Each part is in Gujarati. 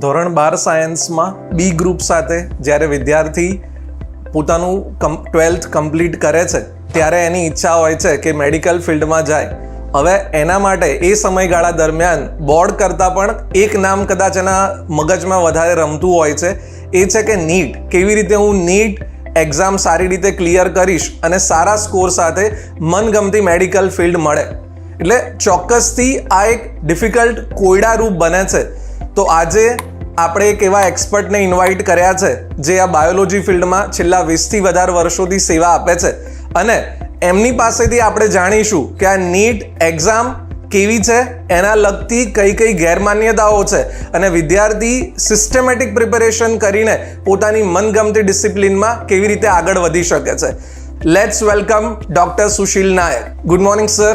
ધોરણ 12 સાયન્સમાં બી ગ્રુપ સાથે જ્યારે વિદ્યાર્થી પોતાનું 12th કમ્પ્લીટ કરે છે ત્યારે એની ઈચ્છા હોય છે કે મેડિકલ ફિલ્ડમાં જાય. હવે એના માટે એ સમયગાળા દરમિયાન બોર્ડ કરતાં પણ એક નામ કદાચ એના મગજમાં વધારે રમતું હોય છે, એ છે કે નીટ. કેવી રીતે હું નીટ એક્ઝામ સારી રીતે ક્લિયર કરીશ અને સારા સ્કોર સાથે મનગમતી મેડિકલ ફિલ્ડ મળે. એટલે ચોક્કસથી આ એક ડિફિકલ્ટ કોયડારૂપ બને છે. તો આજે આપણે એક એવા એક્સપર્ટને ઇન્વાઇટ કર્યા છે જે આ બાયોલોજી ફિલ્ડમાં છેલ્લા 20થી વધારે વર્ષોથી સેવા આપે છે, અને એમની પાસેથી આપણે જાણીશું કે આ નીટ એક્ઝામ કેવી છે, એના લગતી કઈ કઈ ગેરમાન્યતાઓ છે અને વિદ્યાર્થી સિસ્ટમેટિક પ્રિપેરેશન કરીને પોતાની મનગમતી ડિસિપ્લિનમાં કેવી રીતે આગળ વધી શકે છે. Let's welcome doctor Sushil Nayak. Good morning sir.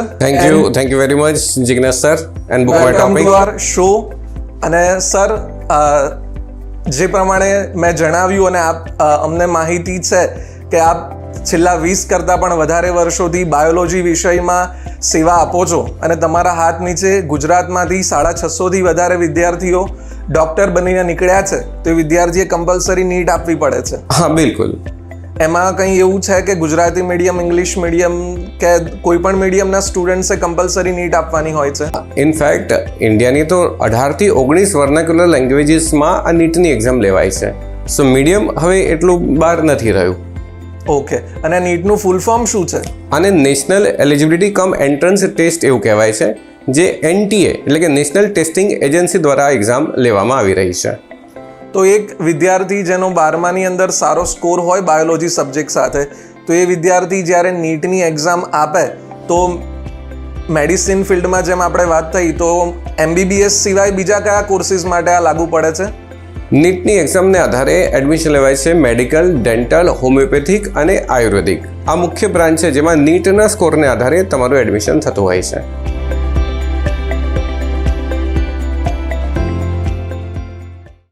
Thank you very much Jignesh sir and book my welcome topic. To our show. અને સર, જે પ્રમાણે મેં જણાવ્યું અને અમને માહિતી છે કે આપ છેલ્લા 20 કરતાં પણ વધારે વર્ષોથી બાયોલોજી વિષયમાં સેવા આપો છો અને તમારા હાથ નીચે ગુજરાતમાંથી 650થી વધારે વિદ્યાર્થીઓ ડૉક્ટર બનીને નીકળ્યા છે, તો એ વિદ્યાર્થીએ કમ્પલસરી નીટ આપવી પડે છે. હા, બિલકુલ. એમાં કંઈ એવું છે કે ગુજરાતી મીડિયમ, ઇંગ્લિશ મીડિયમ કે કોઈ પણ મીડિયમના સ્ટુડન્ટ્સે કમ્પલસરી નીટ આપવાની હોય છે? ઇનફેક્ટ ઇન્ડિયાની તો 18 થી 19 વર્નાક્યુલર લેંગ્વેજીસમાં આ નીટની એક્ઝામ લેવાય છે. સો મીડિયમ હવે એટલું બહાર નથી રહ્યું. ઓકે. અને નીટનું ફૂલ ફોર્મ શું છે? આને national eligibility cum entrance test એવું કહેવાય છે, જે NTA એટલે કે નેશનલ ટેસ્ટિંગ એજન્સી દ્વારા એક્ઝામ લેવામાં આવી રહી છે. તો એક વિદ્યાર્થી જેનો 12માની અંદર સારો સ્કોર હોય બાયોલોજી સબ્જેક્ટ સાથે, તો એ વિદ્યાર્થી જ્યારે નીટની એક્ઝામ આપે તો મેડિસિન ફિલ્ડમાં જેમ આપણે વાત થઈ, તો MBBS સિવાય બીજા કયા કોર્સિસ માટે આ લાગુ પડે છે? નીટની એક્ઝામને આધારે એડમિશન લેવાય છે મેડિકલ, ડેન્ટલ, હોમિયોપેથિક અને આયુર્વેદિક. આ મુખ્ય બ્રાન્ચ છે જેમાં નીટના સ્કોરને આધારે તમારું એડમિશન થતું હોય છે.